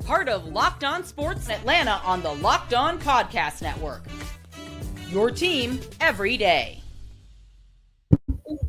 part of Locked On Sports Atlanta on the Locked On Podcast Network. Your team every day.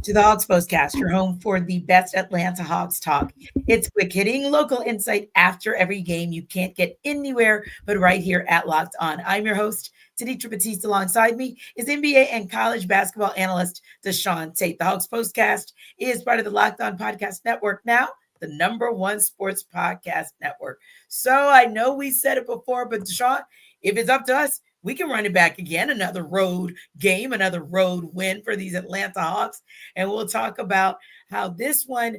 To the Hawks POSTCAST, your home for the best Atlanta Hawks talk. It's quick hitting local insight after every game you can't get anywhere but right here at Locked On. I'm your host, Tenitra Batiste. Alongside me is NBA and college basketball analyst DeShaun Tate. The Hawks POSTCAST is part of the Locked On Podcast Network, now the #1 sports podcast network. So I know we said it before, but DeShaun, if it's up to us, we can run it back again. Another road game, another road win for these Atlanta Hawks. And we'll talk about how this one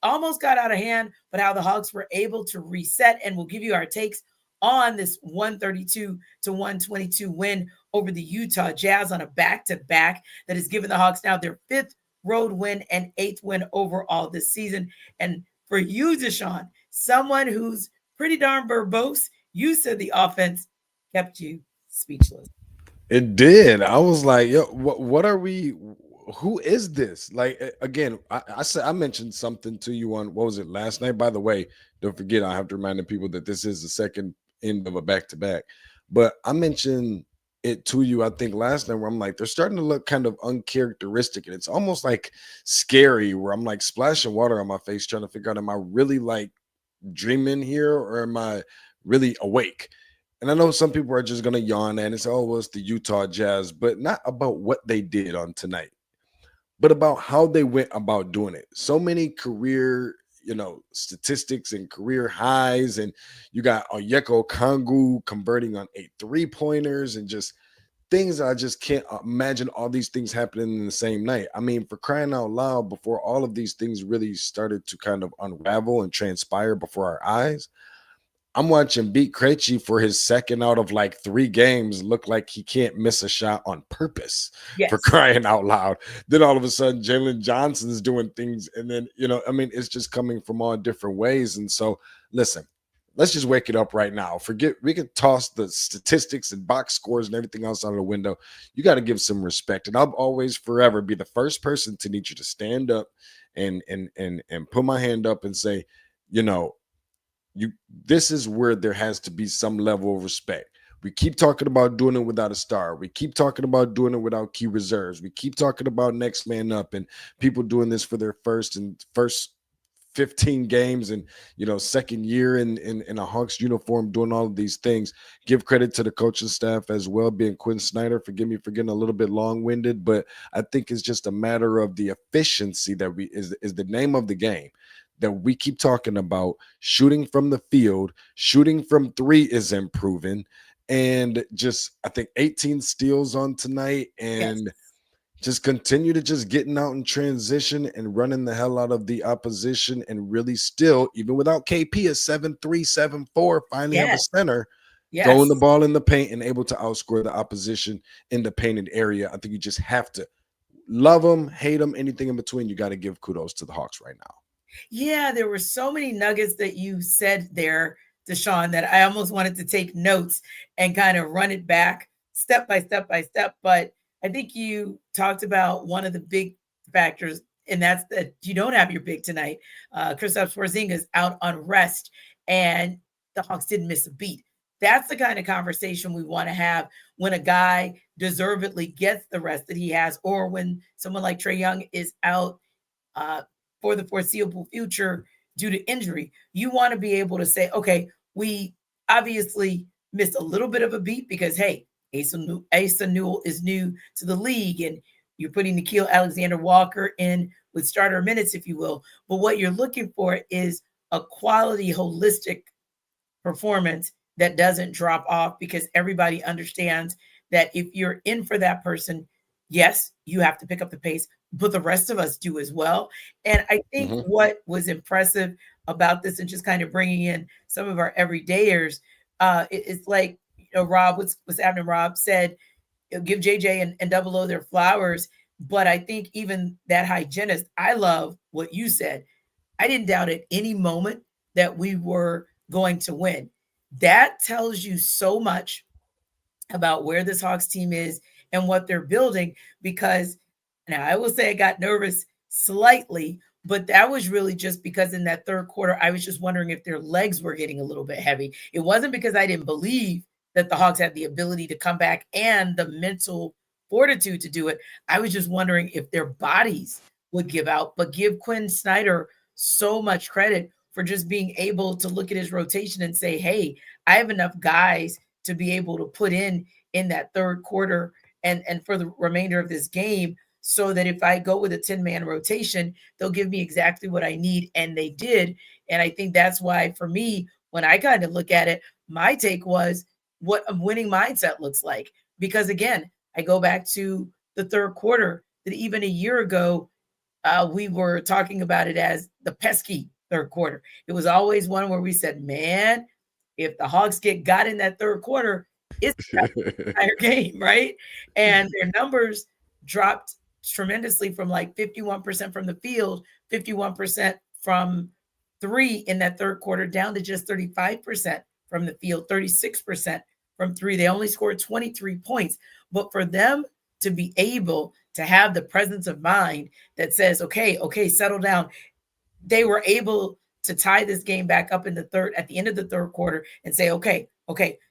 almost got out of hand, but how the Hawks were able to reset. And we'll give you our takes on this 132-122 win over the Utah Jazz on a back-to-back that has given the Hawks now their 5th road win and 8th win overall this season. And for you, DeShaun, someone who's pretty darn verbose, you said the offense kept you speechless. It did. I was like, yo, what are we? Who is this? Like, again, I mentioned something to you on, what was it, last night? By the way, don't forget, I have to remind the people that this is the second end of a back-to-back. But I mentioned it to you, I think, last night, where I'm like, they're starting to look kind of uncharacteristic. And it's almost like scary, where I'm like splashing water on my face, trying to figure out, am I really like dreaming here, or am I really awake? And I know some people are just going to yawn and say, oh, well, it's the Utah Jazz, but not about what they did on tonight, but about how they went about doing it. So many career, statistics and career highs. And you got Onyeka Okongwu converting on 8 3-pointers and just things that I just can't imagine all these things happening in the same night. I mean, for crying out loud, before all of these things really started to kind of unravel and transpire before our eyes, I'm watching beat Krejci for his second out of like 3 games look like he can't miss a shot on purpose. Yes. For crying out loud. Then all of a sudden Jalen Johnson is doing things, and then, it's just coming from all different ways. And so, listen, let's just wake it up right now. We can toss the statistics and box scores and everything else out of the window. You got to give some respect. And I'll always forever be the first person to need you to stand up and put my hand up and say, this is where there has to be some level of respect. We keep talking about doing it without a star. We keep talking about doing it without key reserves. We keep talking about next man up and people doing this for their first 15 games and, second year in a Hawks uniform, doing all of these things. Give credit to the coaching staff as well, being Quinn Snyder. Forgive me for getting a little bit long-winded, but I think it's just a matter of the efficiency that is the name of the game that we keep talking about. Shooting from the field, shooting from 3 is improving, and just, I think 18 steals on tonight, and just continue to just getting out in transition and running the hell out of the opposition, and really still, even without KP, a 7'3", 7'4", finally have a center, throwing the ball in the paint and able to outscore the opposition in the painted area. I think you just have to love them, hate them, anything in between. You got to give kudos to the Hawks right now. Yeah, there were so many nuggets that you said there, DeShaun, that I almost wanted to take notes and kind of run it back step by step by step. But I think you talked about one of the big factors, and that's that you don't have your big tonight. Kristaps Porzingis out on rest, and the Hawks didn't miss a beat. That's the kind of conversation we want to have when a guy deservedly gets the rest that he has, or when someone like Trae Young is out for the foreseeable future due to injury. You want to be able to say, okay, we obviously missed a little bit of a beat because, hey, Asa Newell is new to the league, and you're putting Nickeil Alexander-Walker in with starter minutes, if you will. But what you're looking for is a quality, holistic performance that doesn't drop off, because everybody understands that if you're in for that person, yes, you have to pick up the pace, but the rest of us do as well. And I think what was impressive about this, and just kind of bringing in some of our everydayers, it's like, Rob, what's happening? Rob said, give JJ and Double O their flowers. But I think even that hygienist, I love what you said. I didn't doubt at any moment that we were going to win. That tells you so much about where this Hawks team is and what they're building, because now I will say I got nervous slightly, But that was really just because in that third quarter, I was just wondering if their legs were getting a little bit heavy. It wasn't because I didn't believe that the Hawks had the ability to come back and the mental fortitude to do it. I was just wondering if their bodies would give out, but give Quinn Snyder so much credit for just being able to look at his rotation and say, hey, I have enough guys to be able to put in that third quarter and for the remainder of this game, so that if I go with a 10-man rotation, they'll give me exactly what I need. And they did. And I think that's why, for me, when I kind of look at it, my take was what a winning mindset looks like. Because again, I go back to the third quarter, that even a year ago, we were talking about it as the pesky third quarter. It was always one where we said, man, if the Hawks got in that third quarter, it's the entire game, right? And their numbers dropped tremendously from like 51% from the field, 51% from three in that third quarter, down to just 35% from the field, 36% from three. They only scored 23 points. But for them to be able to have the presence of mind that says, okay, settle down, they were able to tie this game back up at the end of the third quarter and say, okay,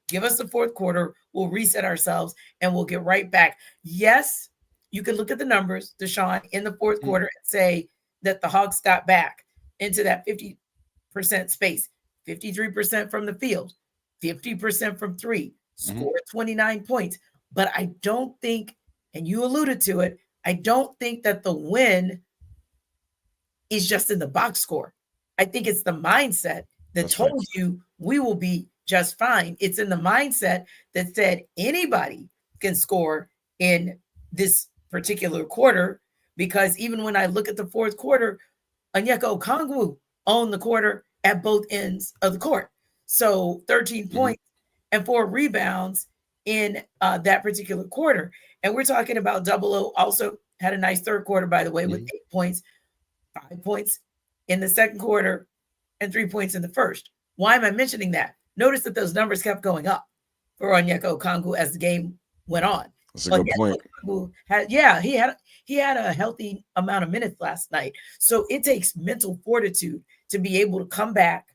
give us the fourth quarter. We'll reset ourselves and we'll get right back. Yes, you can look at the numbers, DeShaun, in the fourth quarter and say that the Hawks got back into that 50% space, 53% from the field, 50% from three, scored 29 points. But I don't think, and you alluded to it, I don't think that the win is just in the box score. I think it's the mindset that told you we will be just fine. It's in the mindset that said anybody can score in this particular quarter, because even when I look at the fourth quarter, Onyeka Okongwu owned the quarter at both ends of the court. So 13 points and 4 rebounds in that particular quarter. And we're talking about Double O also had a nice third quarter, by the way, with 8 points, 5 points in the second quarter, and 3 points in the first. Why am I mentioning that? Notice that those numbers kept going up for Onyeka Okongwu as the game went on. That's a good point. He had a healthy amount of minutes last night. So it takes mental fortitude to be able to come back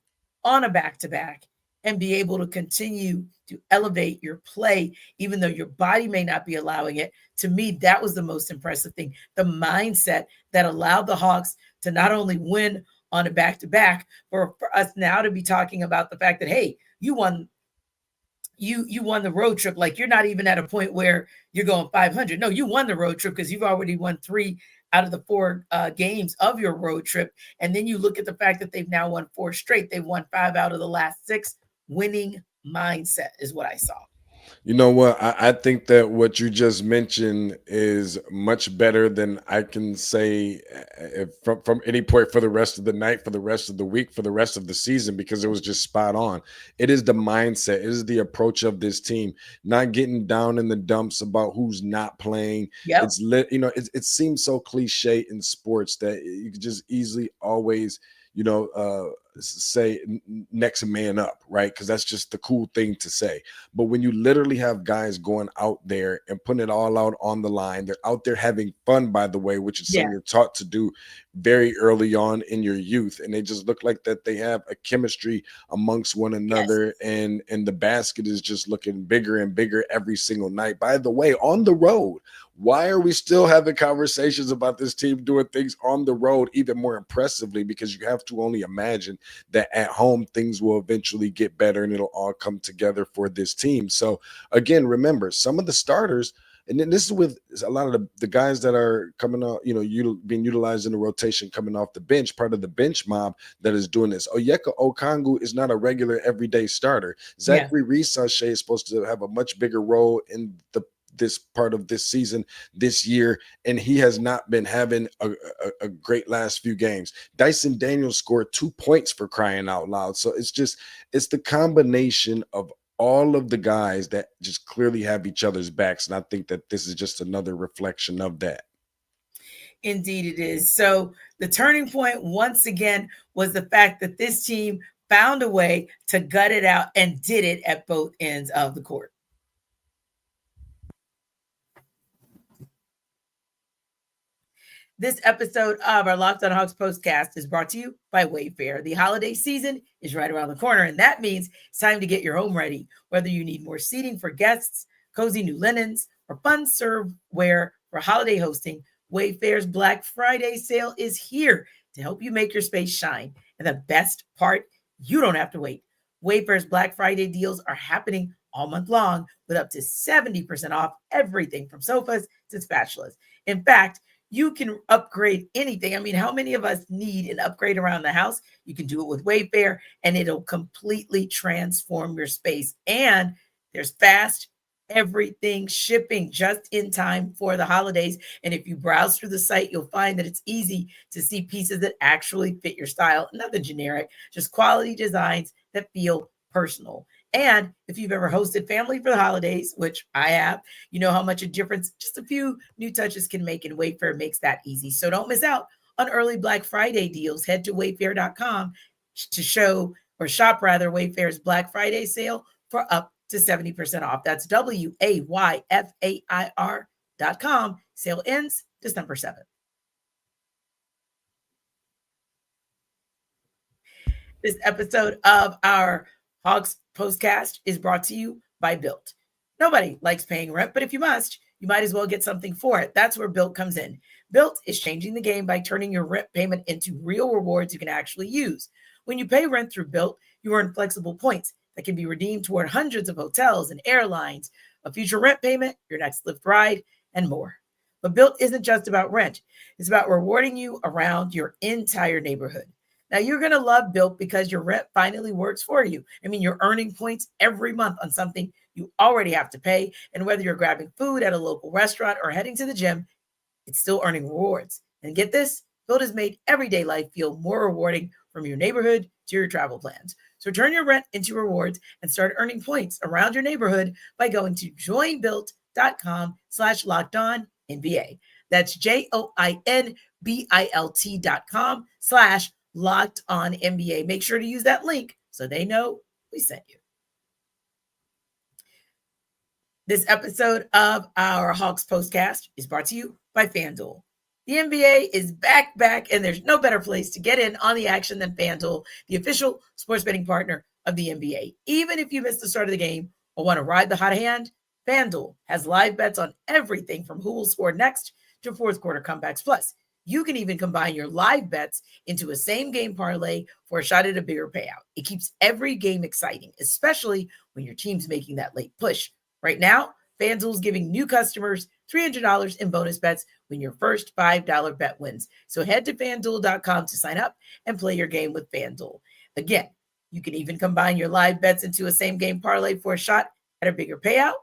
on a back-to-back and be able to continue to elevate your play, even though your body may not be allowing it. To me, that was the most impressive thing. The mindset that allowed the Hawks to not only win on a back-to-back, but for us now to be talking about the fact that, hey, you won the road trip. Like, you're not even at a point where you're going 500. No, you won the road trip because you've already won 3 out of the 4 games of your road trip. And then you look at the fact that they've now won 4 straight. They've won 5 out of the last 6. Winning mindset is what I saw. You know what? I think that what you just mentioned is much better than I can say from any point for the rest of the night, for the rest of the week, for the rest of the season, because it was just spot on. It is the mindset. It is the approach of this team, not getting down in the dumps about who's not playing. Yep. It seems so cliche in sports that you could just easily always, say next man up, right? Because that's just the cool thing to say. But when you literally have guys going out there and putting it all out on the line, they're out there having fun, by the way, which is something you're taught to do very early on in your youth. And they just look like that they have a chemistry amongst one another. And the basket is just looking bigger and bigger every single night. By the way, on the road, why are we still having conversations about this team doing things on the road even more impressively? Because you have to only imagine that at home things will eventually get better and it'll all come together for this team. So again, remember, some of the starters, and then this is with a lot of the guys that are coming out, being utilized in the rotation, coming off the bench, part of the bench mob that is doing this. Onyeka Okongwu is not a regular everyday starter. Zachary Reese-Sachet is supposed to have a much bigger role in this part of this season this year, and he has not been having a great last few games. Dyson Daniels scored 2 points, for crying out loud. So it's the combination of all of the guys that just clearly have each other's backs, and I think that this is just another reflection of that. Indeed it is. So the turning point once again was the fact that this team found a way to gut it out and did it at both ends of the court. This episode of our Locked on Hawks postcast is brought to you by Wayfair. The holiday season is right around the corner, and that means it's time to get your home ready. Whether you need more seating for guests, cozy new linens, or fun serveware for holiday hosting, Wayfair's Black Friday sale is here to help you make your space shine. And the best part, you don't have to wait. Wayfair's Black Friday deals are happening all month long with up to 70% off everything from sofas to spatulas. In fact, you can upgrade anything. I mean, how many of us need an upgrade around the house? You can do it with Wayfair, and it'll completely transform your space. And there's fast everything shipping just in time for the holidays. And if you browse through the site, you'll find that it's easy to see pieces that actually fit your style. Nothing generic, just quality designs that feel personal. And if you've ever hosted family for the holidays, which I have, you know how much a difference just a few new touches can make, and Wayfair makes that easy. So don't miss out on early Black Friday deals. Head to wayfair.com to shop Wayfair's Black Friday sale for up to 70% off. That's WAYFAIR.com. Sale ends December 7th. This episode of our Hawks postcast is brought to you by Built. Nobody likes paying rent, but if you must, you might as well get something for it. That's where Built comes in. Built is changing the game by turning your rent payment into real rewards you can actually use. When you pay rent through Built, you earn flexible points that can be redeemed toward hundreds of hotels and airlines, a future rent payment, your next Lyft ride, and more. But Built isn't just about rent. It's about rewarding you around your entire neighborhood. Now, you're going to love Built because your rent finally works for you. I mean, you're earning points every month on something you already have to pay. And whether you're grabbing food at a local restaurant or heading to the gym, it's still earning rewards. And get this, Built has made everyday life feel more rewarding, from your neighborhood to your travel plans. So turn your rent into rewards and start earning points around your neighborhood by going to joinbuilt.com/lockedonnba. That's JOINBILT.com/LockedOnNBA. Make sure to use that link so they know we sent you. This episode of our Hawks postcast is brought to you by FanDuel. The NBA is back, and there's no better place to get in on the action than FanDuel, the official sports betting partner of the NBA. Even if you missed the start of the game or want to ride the hot hand, FanDuel has live bets on everything from who will score next to fourth quarter comebacks. Plus, you can even combine your live bets into a same-game parlay for a shot at a bigger payout. It keeps every game exciting, especially when your team's making that late push. Right now, FanDuel's giving new customers $300 in bonus bets when your first $5 bet wins. So head to FanDuel.com to sign up and play your game with FanDuel. Again, you can even combine your live bets into a same-game parlay for a shot at a bigger payout.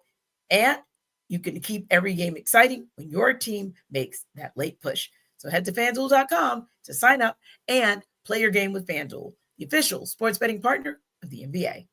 And you can keep every game exciting when your team makes that late push. So head to FanDuel.com to sign up and play your game with FanDuel, the official sports betting partner of the NBA.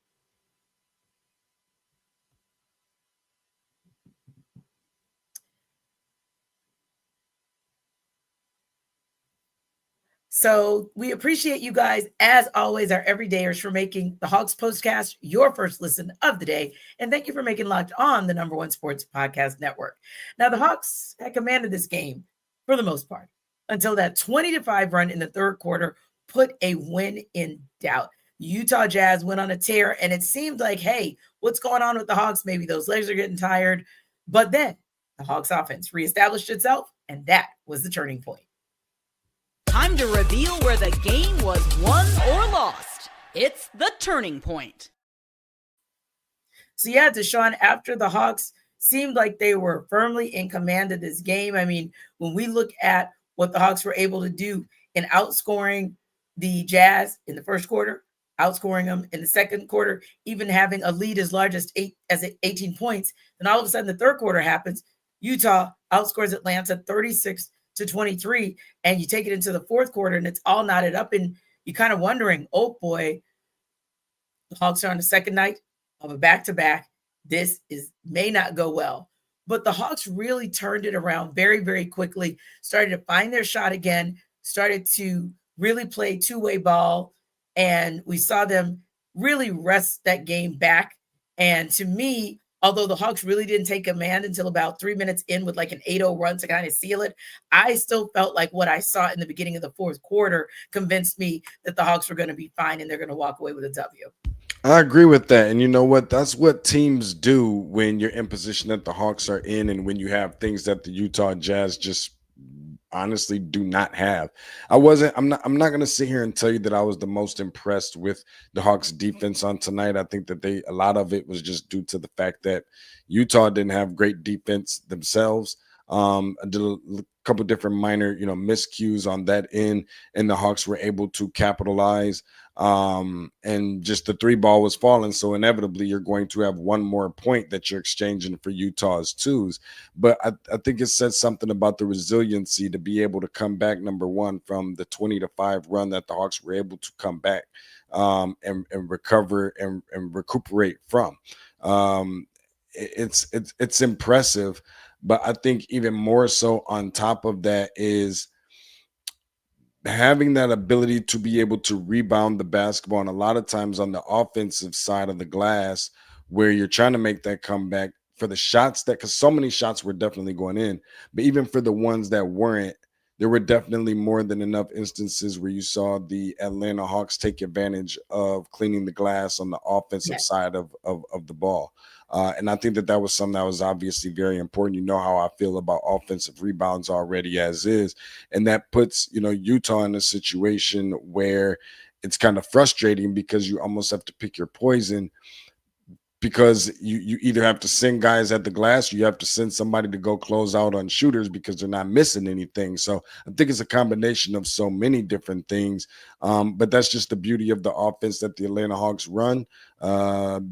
So we appreciate you guys, as always, our everydayers, for making the Hawks postcast your first listen of the day. And thank you for making Locked On the #1 sports podcast network. Now, the Hawks had commanded this game for the most part until that 20-5 run in the third quarter put a win in doubt. Utah Jazz went on a tear, and it seemed like, hey, what's going on with the Hawks? Maybe those legs are getting tired. But then the Hawks offense reestablished itself, and that was the turning point. Time to reveal where the game was won or lost. It's the turning point. So yeah, DeShaun, after the Hawks seemed like they were firmly in command of this game. I mean, when we look at what the Hawks were able to do in outscoring the Jazz in the first quarter, outscoring them in the second quarter, even having a lead as large as 18 points, then all of a sudden the third quarter happens. Utah outscores Atlanta 36-23, and you take it into the fourth quarter and it's all knotted up, and you're kind of wondering, oh boy, the Hawks are on the second night of a back-to-back. This may not go well. But the Hawks really turned it around very, very quickly, started to find their shot again, started to really play two-way ball, and we saw them really wrest that game back. And to me, although the Hawks really didn't take command until about 3 minutes in with like an 8-0 run to kind of seal it, I still felt like what I saw in the beginning of the fourth quarter convinced me that the Hawks were going to be fine and they're going to walk away with a W. I agree with that. And you know what? That's what teams do when you're in position that the Hawks are in, and when you have things that the Utah Jazz just honestly do not have. I'm not gonna sit here and tell you that I was the most impressed with the Hawks defense on tonight. I think that a lot of it was just due to the fact that Utah didn't have great defense themselves. I did a couple different minor, miscues on that end, and the Hawks were able to capitalize. And just the three ball was falling, so inevitably you're going to have one more point that you're exchanging for Utah's twos. But I think it says something about the resiliency to be able to come back, number one, from the 20-5 run that the Hawks were able to come back and recover and recuperate from. It's impressive. But I think even more so on top of that is having that ability to be able to rebound the basketball. And a lot of times on the offensive side of the glass, where you're trying to make that comeback for the shots because so many shots were definitely going in, but even for the ones that weren't, there were definitely more than enough instances where you saw the Atlanta Hawks take advantage of cleaning the glass on the offensive side of the ball. And I think that was something that was obviously very important. You know how I feel about offensive rebounds already as is. And that puts, Utah in a situation where it's kind of frustrating because you almost have to pick your poison, because you either have to send guys at the glass or you have to send somebody to go close out on shooters because they're not missing anything. So I think it's a combination of so many different things. But that's just the beauty of the offense that the Atlanta Hawks run,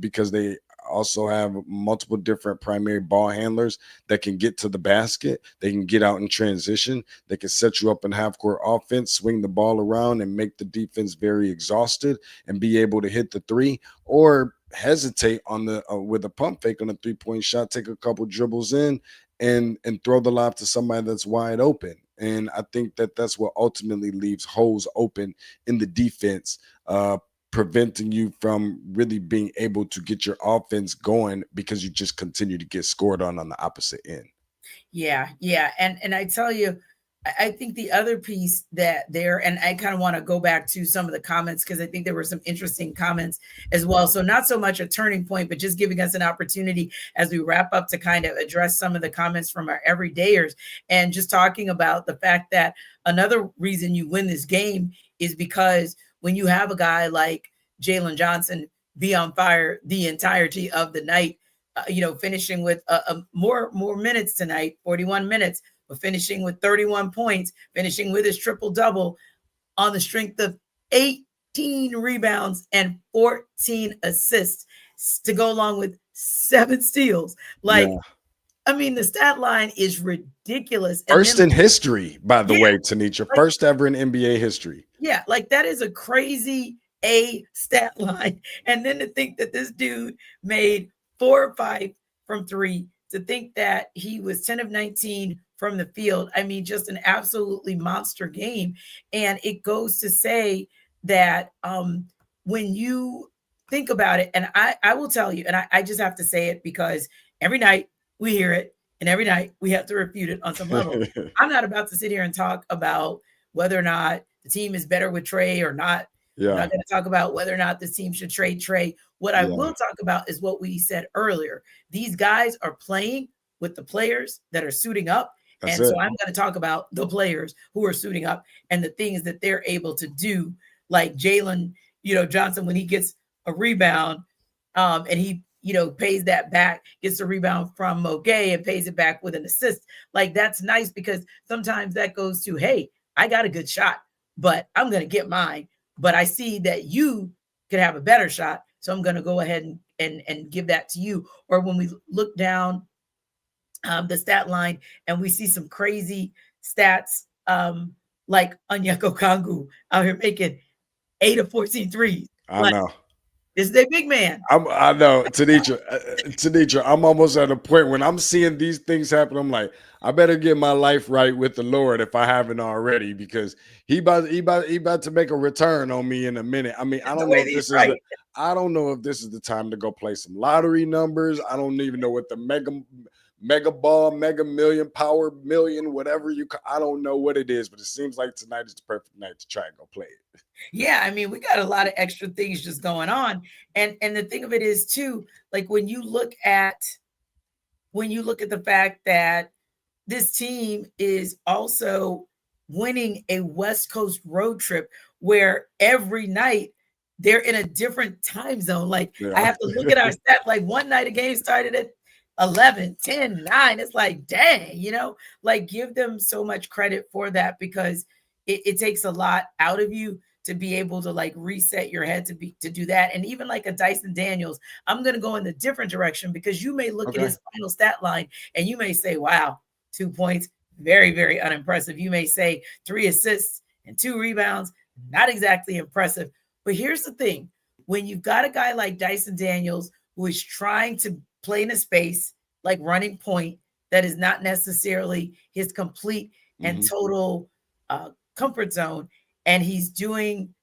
because they also have multiple different primary ball handlers that can get to the basket. They can get out in transition. They can set you up in half-court offense, swing the ball around, and make the defense very exhausted and be able to hit the three, or hesitate on the with a pump fake on a three-point shot, take a couple dribbles in and throw the lob to somebody that's wide open. And I think that that's what ultimately leaves holes open in the defense, preventing you from really being able to get your offense going because you just continue to get scored on the opposite end. Yeah. And I tell you, I think the other piece that there, and I kind of want to go back to some of the comments because I think there were some interesting comments as well. So not so much a turning point, but just giving us an opportunity as we wrap up to kind of address some of the comments from our everydayers, and just talking about the fact that another reason you win this game is because when you have a guy like Jalen Johnson be on fire the entirety of the night, finishing with more minutes tonight, 41 minutes, but finishing with 31 points, finishing with his triple-double on the strength of 18 rebounds and 14 assists to go along with 7 steals. I mean, the stat line is ridiculous. First in history, by the way, Tenitra. First ever in NBA history. Yeah, that is a crazy stat line. And then to think that this dude made 4 or 5 from 3, to think that he was 10 of 19 from the field. I mean, just an absolutely monster game. And it goes to say that when you think about it, and I will tell you, and I just have to say it because every night we hear it and every night we have to refute it on some level. I'm not about to sit here and talk about whether or not the team is better with Trae or not. Yeah. I'm not going to talk about whether or not the team should trade Trae. What I will talk about is what we said earlier. These guys are playing with the players that are suiting up. So I'm going to talk about the players who are suiting up and the things that they're able to do, like Jalen, Johnson, when he gets a rebound and he, pays that back, gets a rebound from Mogay and pays it back with an assist. That's nice because sometimes that goes to, hey, I got a good shot, but I'm going to get mine. But I see that you could have a better shot, so I'm going to go ahead and give that to you. Or when we look down the stat line and we see some crazy stats like Onyeka Okongwu out here making 8 of 14 threes. I know. This is a big man. I know, Tenitra, I'm almost at a point when I'm seeing these things happen. I'm like, I better get my life right with the Lord if I haven't already, because he about to make a return on me in a minute. I mean, I don't know if this is I don't know if this is the time to go play some lottery numbers. I don't even know what the mega ball, mega million, power million, whatever I don't know what it is, but it seems like tonight is the perfect night to try and go play it. Yeah, I mean, we got a lot of extra things just going on. And the thing of it is too, like when you look at the fact that this team is also winning a West Coast road trip where every night they're in a different time zone. Like I have to look at our stat, like one night a game started at 11, 10, 9. It's like, dang, like give them so much credit for that, because it takes a lot out of you to be able to like reset your head to do that. And even like a Dyson Daniels, I'm going to go in the different direction, because you may look at his final stat line and you may say, wow, 2 points, very, very unimpressive. You may say 3 assists and 2 rebounds, not exactly impressive. But here's the thing. When you've got a guy like Dyson Daniels who is trying to play in a space like running point that is not necessarily his complete and total comfort zone, and he's doing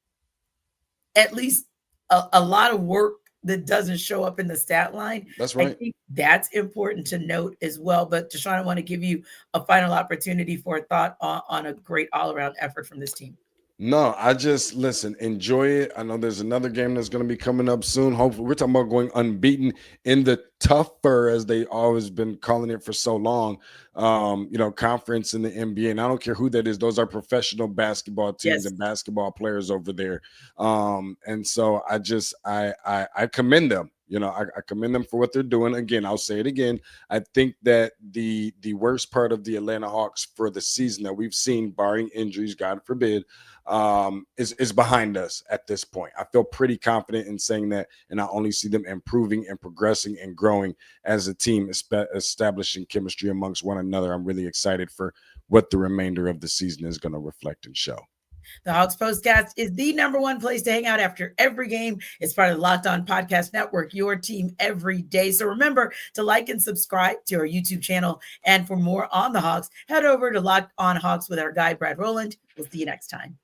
at least a lot of work that doesn't show up in the stat line. That's right. I think that's important to note as well. But DeShaun, I want to give you a final opportunity for a thought on a great all-around effort from this team. No, I just enjoy it. I know there's another game that's going to be coming up soon. Hopefully, we're talking about going unbeaten in the tougher, as they always been calling it for so long, conference in the NBA. And I don't care who that is; those are professional basketball teams and basketball players over there. And so I commend them. I commend them for what they're doing. Again, I'll say it again. I think that the worst part of the Atlanta Hawks for the season that we've seen, barring injuries, God forbid, is behind us at this point. I feel pretty confident in saying that, and I only see them improving and progressing and growing as a team, establishing chemistry amongst one another. I'm really excited for what the remainder of the season is going to reflect and show. The Hawks Postcast is the #1 place to hang out after every game. It's part of the Locked On Podcast Network, your team every day. So remember to like and subscribe to our YouTube channel. And for more on the Hawks, head over to Locked On Hawks with our guy, Brad Rowland. We'll see you next time.